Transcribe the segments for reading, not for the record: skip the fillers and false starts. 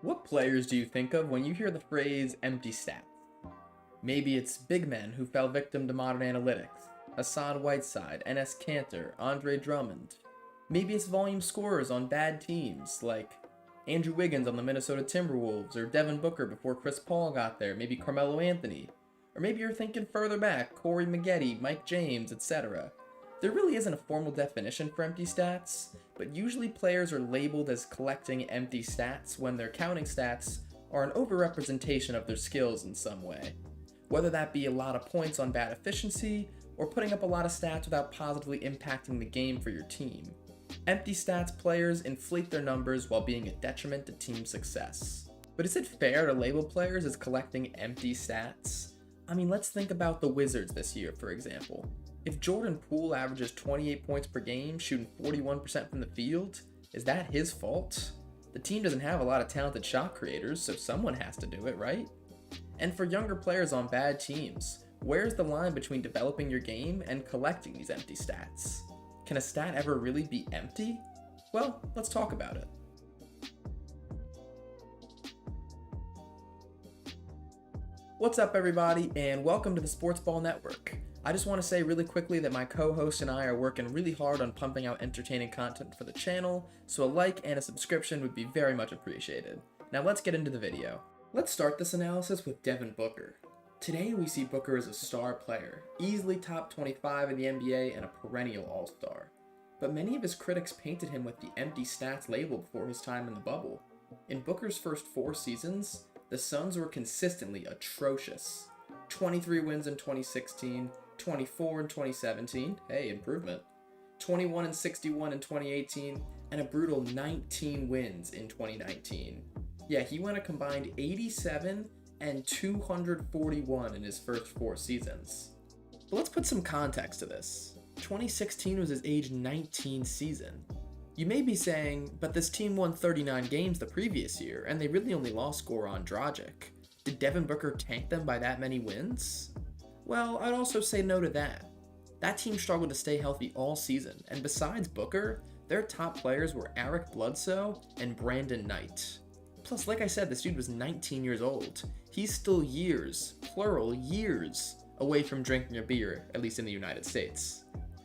What players do you think of when you hear the phrase empty stats? Maybe it's big men who fell victim to modern analytics, Hassan Whiteside, Enes Kanter, Andre Drummond. Maybe it's volume scorers on bad teams like Andrew Wiggins on the Minnesota Timberwolves or Devin Booker before Chris Paul got there, maybe Carmelo Anthony. Or maybe you're thinking further back, Corey Maggette, Mike James, etc. There really isn't a formal definition for empty stats, but usually players are labeled as collecting empty stats when their counting stats are an overrepresentation of their skills in some way. Whether that be a lot of points on bad efficiency, or putting up a lot of stats without positively impacting the game for your team. Empty stats players inflate their numbers while being a detriment to team success. But is it fair to label players as collecting empty stats? I mean, let's think about the Wizards this year, for example. If Jordan Poole averages 28 points per game, shooting 41% from the field, is that his fault? The team doesn't have a lot of talented shot creators, so someone has to do it, right? And for younger players on bad teams, where's the line between developing your game and collecting these empty stats? Can a stat ever really be empty? Well, let's talk about it. What's up, everybody, and welcome to the Sports Ball Network. I just want to say really quickly that my co-host and I are working really hard on pumping out entertaining content for the channel, so a like and a subscription would be very much appreciated. Now let's get into the video. Let's start this analysis with Devin Booker. Today we see Booker as a star player, easily top 25 in the NBA and a perennial all-star. But many of his critics painted him with the empty stats label before his time in the bubble. In Booker's first 4 seasons, the Suns were consistently atrocious. 23 wins in 2016, 24 in 2017, hey, improvement, 21 and 61 in 2018, and a brutal 19 wins in 2019. Yeah, he went a combined 87 and 241 in his first 4 seasons. But let's put some context to this. 2016 was his age 19 season. You may be saying, but this team won 39 games the previous year, and they really only lost Goran Dragic. Did Devin Booker tank them by that many wins? Well, I'd also say no to that. That team struggled to stay healthy all season, and besides Booker, their top players were Eric Bledsoe and Brandon Knight. Plus, like I said, this dude was 19 years old. He's still years, plural years, away from drinking a beer, at least in the United States.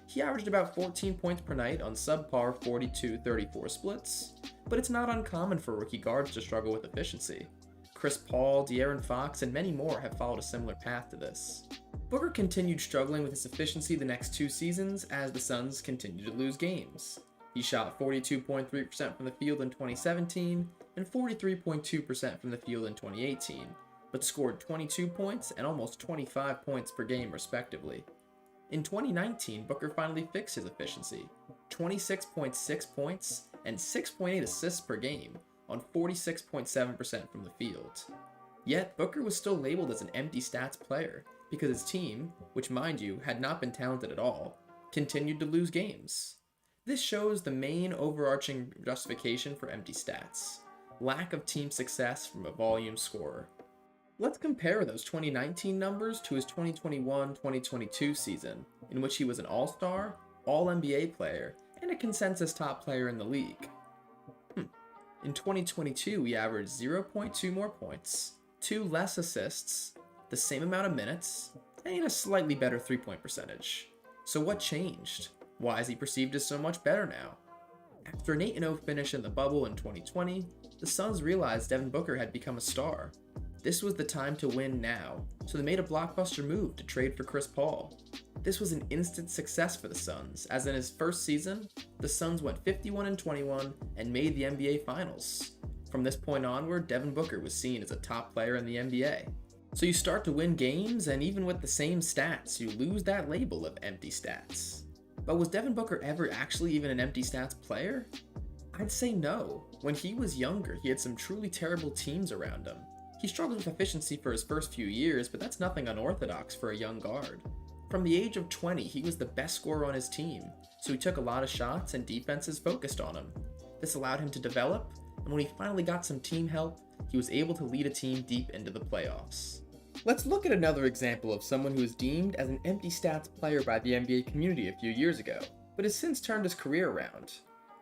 He averaged about 14 points per night on subpar 42-34 splits, but it's not uncommon for rookie guards to struggle with efficiency. Chris Paul, De'Aaron Fox, and many more have followed a similar path to this. Booker continued struggling with his efficiency the next 2 seasons as the Suns continued to lose games. He shot 42.3% from the field in 2017 and 43.2% from the field in 2018, but scored 22 points and almost 25 points per game respectively. In 2019, Booker finally fixed his efficiency, 26.6 points and 6.8 assists per game on 46.7% from the field. Yet, Booker was still labeled as an empty stats player because his team, which mind you had not been talented at all, continued to lose games. This shows the main overarching justification for empty stats: lack of team success from a volume scorer. Let's compare those 2019 numbers to his 2021-2022 season, in which he was an all-star, all-NBA player, and a consensus top player in the league. In 2022, he averaged 0.2 more points, 2 less assists, the same amount of minutes, and a slightly better 3-point percentage. So what changed? Why is he perceived as so much better now? After an 8-0 finish in the bubble in 2020, the Suns realized Devin Booker had become a star. This was the time to win now, so they made a blockbuster move to trade for Chris Paul. This was an instant success for the Suns, as in his first season, the Suns went 51-21 and made the NBA Finals. From this point onward, Devin Booker was seen as a top player in the NBA. So you start to win games, and even with the same stats, you lose that label of empty stats. But was Devin Booker ever actually even an empty stats player? I'd say no. When he was younger, he had some truly terrible teams around him. He struggled with efficiency for his first few years, but that's nothing unorthodox for a young guard. From the age of 20, he was the best scorer on his team, so he took a lot of shots and defenses focused on him. This allowed him to develop, and when he finally got some team help, he was able to lead a team deep into the playoffs. Let's look at another example of someone who was deemed as an empty stats player by the NBA community a few years ago, but has since turned his career around.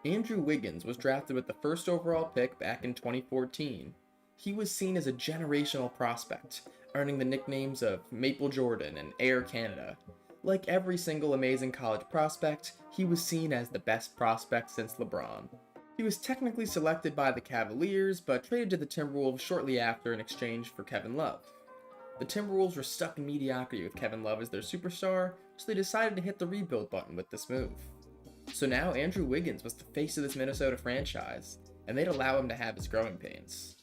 Andrew Wiggins was drafted with the first overall pick back in 2014. He was seen as a generational prospect, earning the nicknames of Maple Jordan and Air Canada. Like every single amazing college prospect, he was seen as the best prospect since LeBron. He was technically selected by the Cavaliers, but traded to the Timberwolves shortly after in exchange for Kevin Love. The Timberwolves were stuck in mediocrity with Kevin Love as their superstar, so they decided to hit the rebuild button with this move. So now Andrew Wiggins was the face of this Minnesota franchise, and they'd allow him to have his growing pains.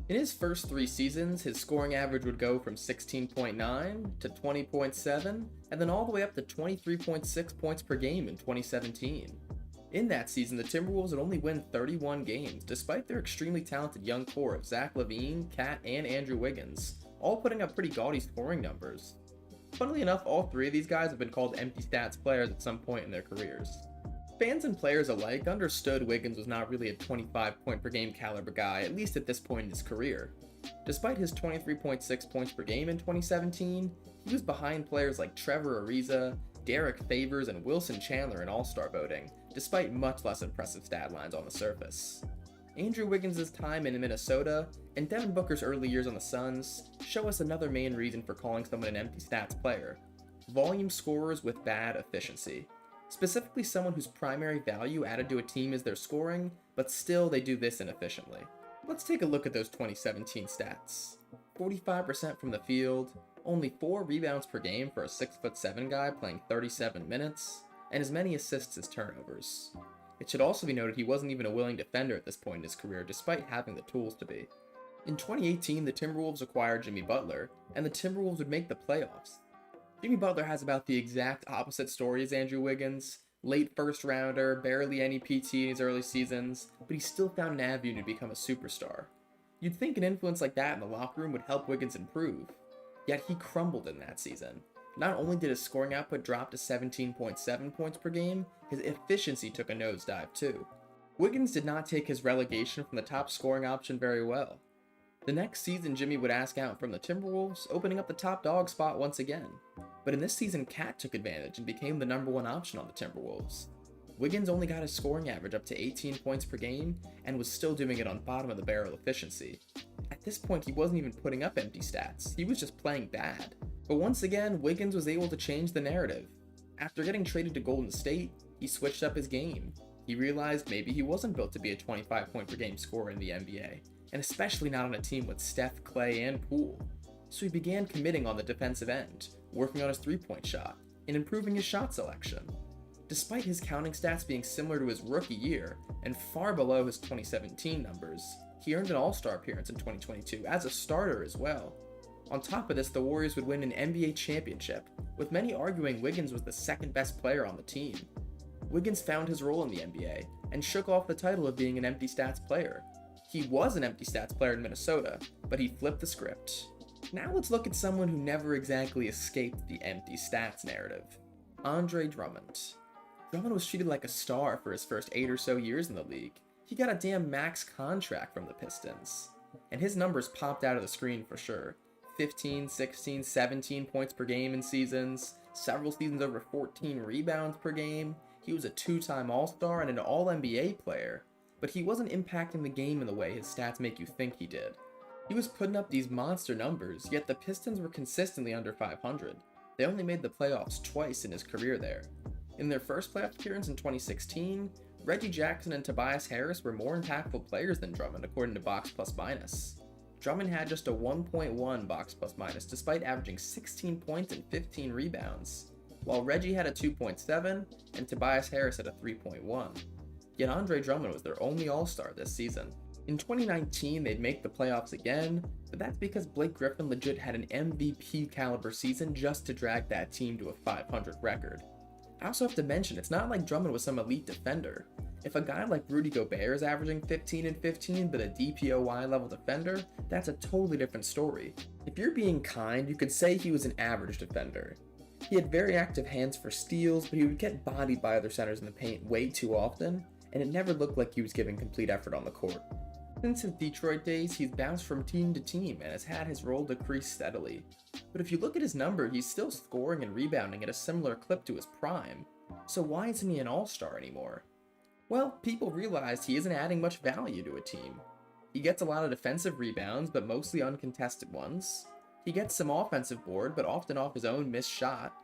In his first 3 seasons, his scoring average would go from 16.9 to 20.7, and then all the way up to 23.6 points per game in 2017. In that season, the Timberwolves would only win 31 games, despite their extremely talented young core of Zach LaVine, Cat, and Andrew Wiggins, all putting up pretty gaudy scoring numbers. Funnily enough, all 3 of these guys have been called empty stats players at some point in their careers. Fans and players alike understood Wiggins was not really a 25 point per game caliber guy, at least at this point in his career. Despite his 23.6 points per game in 2017, he was behind players like Trevor Ariza, Derek Favors, and Wilson Chandler in All-Star voting, despite much less impressive stat lines on the surface. Andrew Wiggins' time in Minnesota and Devin Booker's early years on the Suns show us another main reason for calling someone an empty stats player: volume scorers with bad efficiency. Specifically someone whose primary value added to a team is their scoring, but still they do this inefficiently. Let's take a look at those 2017 stats. 45% from the field, only 4 rebounds per game for a 6'7" guy playing 37 minutes, and as many assists as turnovers. It should also be noted he wasn't even a willing defender at this point in his career, despite having the tools to be. In 2018, the Timberwolves acquired Jimmy Butler, and the Timberwolves would make the playoffs. Jimmy Butler has about the exact opposite story as Andrew Wiggins, late first rounder, barely any PT in his early seasons, but he still found an avenue to become a superstar. You'd think an influence like that in the locker room would help Wiggins improve, yet he crumbled in that season. Not only did his scoring output drop to 17.7 points per game, his efficiency took a nosedive too. Wiggins did not take his relegation from the top scoring option very well. The next season, Jimmy would ask out from the Timberwolves, opening up the top dog spot once again. But in this season, Cat took advantage and became the number 1 option on the Timberwolves. Wiggins only got his scoring average up to 18 points per game and was still doing it on bottom of the barrel efficiency. At this point, he wasn't even putting up empty stats, he was just playing bad. But once again, Wiggins was able to change the narrative. After getting traded to Golden State, he switched up his game. He realized maybe he wasn't built to be a 25 point per game scorer in the NBA, and especially not on a team with Steph, Clay, and Poole. So he began committing on the defensive end, working on his 3-point shot, and improving his shot selection. Despite his counting stats being similar to his rookie year, and far below his 2017 numbers, he earned an All-Star appearance in 2022 as a starter as well. On top of this, the Warriors would win an NBA championship, with many arguing Wiggins was the second best player on the team. Wiggins found his role in the NBA, and shook off the title of being an empty stats player. He was an empty stats player in Minnesota, but he flipped the script. Now let's look at someone who never exactly escaped the empty stats narrative: Andre Drummond. Drummond was treated like a star for his first 8 or so years in the league. He got a damn max contract from the Pistons, and his numbers popped out of the screen for sure. 15, 16, 17 points per game in seasons, several seasons over 14 rebounds per game. He was a 2-time All-Star and an All-NBA player, but he wasn't impacting the game in the way his stats make you think he did. He was putting up these monster numbers, yet the Pistons were consistently under 500. They only made the playoffs twice in his career there. In their first playoff appearance in 2016, Reggie Jackson and Tobias Harris were more impactful players than Drummond according to Box Plus Minus. Drummond had just a 1.1 Box Plus Minus despite averaging 16 points and 15 rebounds, while Reggie had a 2.7 and Tobias Harris had a 3.1. Yet Andre Drummond was their only All-Star this season. In 2019, they'd make the playoffs again, but that's because Blake Griffin legit had an MVP caliber season just to drag that team to a 500 record. I also have to mention, it's not like Drummond was some elite defender. If a guy like Rudy Gobert is averaging 15 and 15 but a DPOY level defender, that's a totally different story. If you're being kind, you could say he was an average defender. He had very active hands for steals, but he would get bodied by other centers in the paint way too often, and it never looked like he was giving complete effort on the court. Since his Detroit days, he's bounced from team to team and has had his role decrease steadily. But if you look at his number, he's still scoring and rebounding at a similar clip to his prime. So why isn't he an All-Star anymore? Well, people realized he isn't adding much value to a team. He gets a lot of defensive rebounds, but mostly uncontested ones. He gets some offensive board, but often off his own missed shot.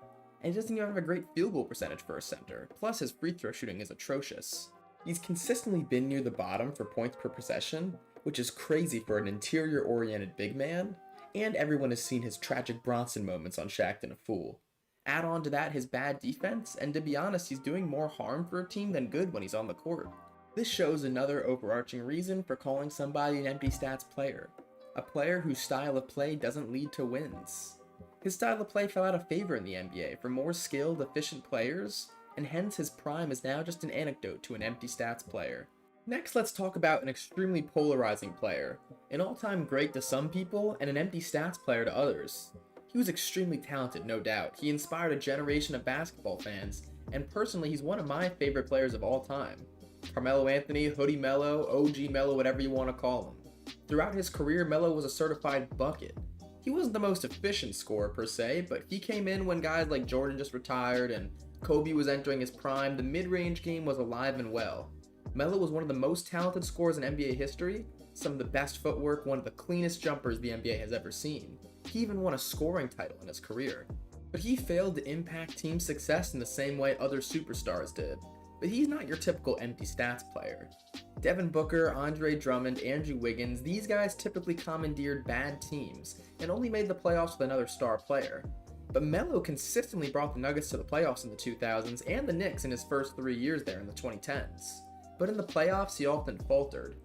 And he doesn't even have a great field goal percentage for a center, plus his free throw shooting is atrocious. He's consistently been near the bottom for points per possession, which is crazy for an interior-oriented big man, and everyone has seen his tragic Bronson moments on Shaqtin' a Fool. Add on to that his bad defense, and to be honest, he's doing more harm for a team than good when he's on the court. This shows another overarching reason for calling somebody an empty stats player. A player whose style of play doesn't lead to wins. His style of play fell out of favor in the NBA for more skilled, efficient players, and hence his prime is now just an anecdote to an empty stats player. Next, let's talk about an extremely polarizing player, an all-time great to some people and an empty stats player to others. He was extremely talented, no doubt. He inspired a generation of basketball fans, and personally, he's one of my favorite players of all time. Carmelo Anthony, Hoodie Melo, OG Melo, whatever you want to call him. Throughout his career, Melo was a certified bucket. He wasn't the most efficient scorer per se, but he came in when guys like Jordan just retired and Kobe was entering his prime. The mid-range game was alive and well. Melo was one of the most talented scorers in NBA history, some of the best footwork, one of the cleanest jumpers the NBA has ever seen. He even won a scoring title in his career. But he failed to impact team success in the same way other superstars did. But he's not your typical empty stats player. Devin Booker, Andre Drummond, Andrew Wiggins, these guys typically commandeered bad teams and only made the playoffs with another star player. But Melo consistently brought the Nuggets to the playoffs in the 2000s and the Knicks in his first 3 years there in the 2010s. But in the playoffs, he often faltered.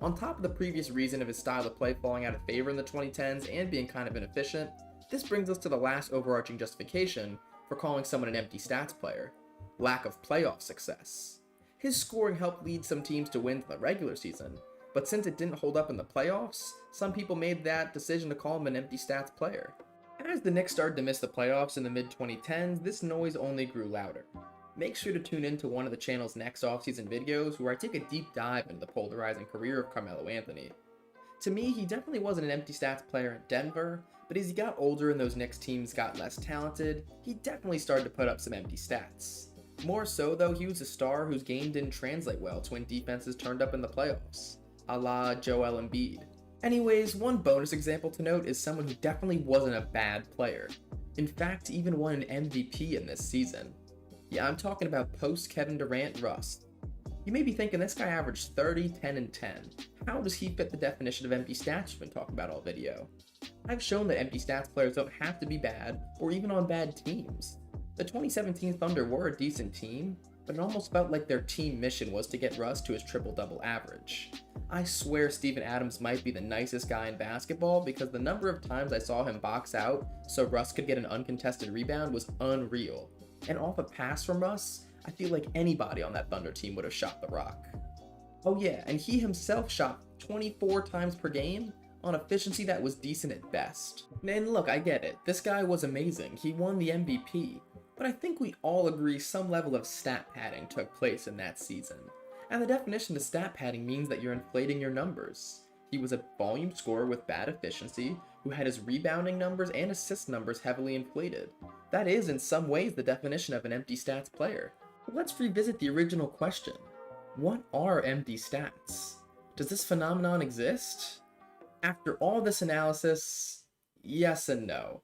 On top of the previous reason of his style of play falling out of favor in the 2010s and being kind of inefficient, this brings us to the last overarching justification for calling someone an empty stats player: lack of playoff success. His scoring helped lead some teams to wins in the regular season, but since it didn't hold up in the playoffs, some people made that decision to call him an empty stats player. As the Knicks started to miss the playoffs in the mid-2010s, this noise only grew louder. Make sure to tune in to one of the channel's next offseason videos where I take a deep dive into the polarizing career of Carmelo Anthony. To me, he definitely wasn't an empty stats player in Denver, but as he got older and those Knicks teams got less talented, he definitely started to put up some empty stats. More so though, he was a star whose game didn't translate well to when defenses turned up in the playoffs, a la Joel Embiid. Anyways, one bonus example to note is someone who definitely wasn't a bad player. In fact, even won an MVP in this season. Yeah, I'm talking about post-Kevin Durant Russ. You may be thinking this guy averaged 30, 10, and 10. How does he fit the definition of empty stats you've been talking about all video? I've shown that empty stats players don't have to be bad, or even on bad teams. The 2017 Thunder were a decent team, but it almost felt like their team mission was to get Russ to his triple-double average. I swear Steven Adams might be the nicest guy in basketball because the number of times I saw him box out so Russ could get an uncontested rebound was unreal. And off a pass from Russ, I feel like anybody on that Thunder team would have shot the rock. Oh yeah, and he himself shot 24 times per game on efficiency that was decent at best. And look, I get it, this guy was amazing, he won the MVP, but I think we all agree some level of stat padding took place in that season. And the definition of stat padding means that you're inflating your numbers. He was a volume scorer with bad efficiency, who had his rebounding numbers and assist numbers heavily inflated. That is, in some ways, the definition of an empty stats player. But let's revisit the original question. What are empty stats? Does this phenomenon exist? After all this analysis, yes and no.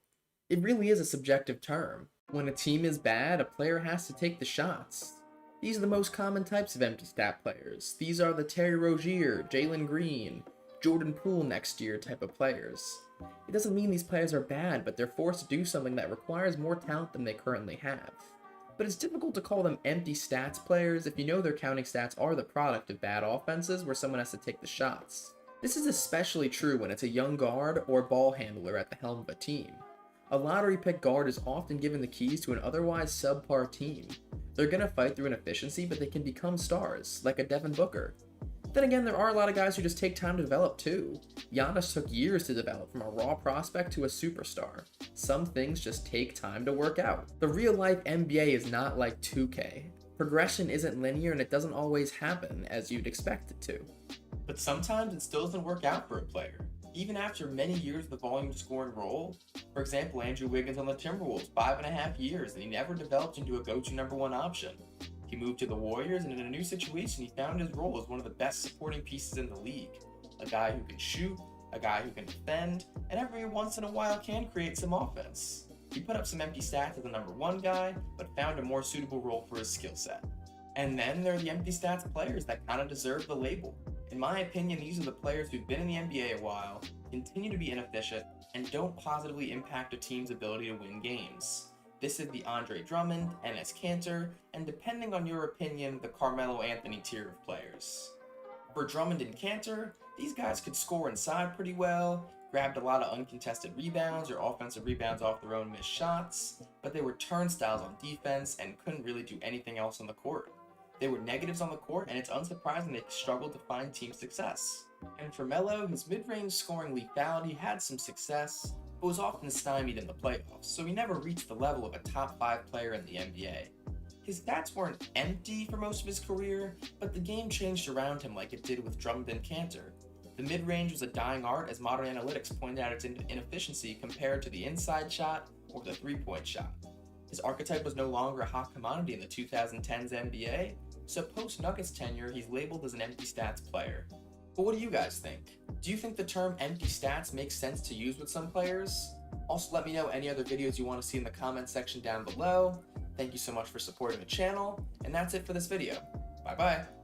It really is a subjective term. When a team is bad, a player has to take the shots. These are the most common types of empty stat players. These are the Terry Rozier, Jalen Green, Jordan Poole next year type of players. It doesn't mean these players are bad, but they're forced to do something that requires more talent than they currently have. But it's difficult to call them empty stats players if you know their counting stats are the product of bad offenses where someone has to take the shots. This is especially true when it's a young guard or ball handler at the helm of a team. A lottery pick guard is often given the keys to an otherwise subpar team. They're gonna fight through inefficiency, but they can become stars, like a Devin Booker. Then again, there are a lot of guys who just take time to develop too. Giannis took years to develop from a raw prospect to a superstar. Some things just take time to work out. The real life NBA is not like 2K. Progression isn't linear and it doesn't always happen as you'd expect it to. But sometimes it still doesn't work out for a player. Even after many years of the volume scoring role. For example, Andrew Wiggins on the Timberwolves, 5.5 years, and he never developed into a go-to number one option. He moved to the Warriors, and in a new situation, he found his role as one of the best supporting pieces in the league. A guy who can shoot, a guy who can defend, and every once in a while can create some offense. He put up some empty stats as a number 1 guy, but found a more suitable role for his skill set. And then there are the empty stats players that kind of deserve the label. In my opinion, these are the players who've been in the NBA a while, continue to be inefficient, and don't positively impact a team's ability to win games. This is the Andre Drummond, Enes Kanter, and depending on your opinion, the Carmelo Anthony tier of players. For Drummond and Kanter, these guys could score inside pretty well, grabbed a lot of uncontested rebounds or offensive rebounds off their own missed shots, but they were turnstiles on defense and couldn't really do anything else on the court. They were negatives on the court, and it's unsurprising they struggled to find team success. And for Melo, his mid-range scoring lethality had some success, but was often stymied in the playoffs, so he never reached the level of a top 5 player in the NBA. His stats weren't empty for most of his career, but the game changed around him like it did with Drummond and Kanter. The mid-range was a dying art as modern analytics pointed out its inefficiency compared to the inside shot or the three-point shot. His archetype was no longer a hot commodity in the 2010s NBA, so post-Nuggets tenure, he's labeled as an empty stats player. But what do you guys think? Do you think the term empty stats makes sense to use with some players? Also, let me know any other videos you want to see in the comment section down below. Thank you so much for supporting the channel, and that's it for this video. Bye bye!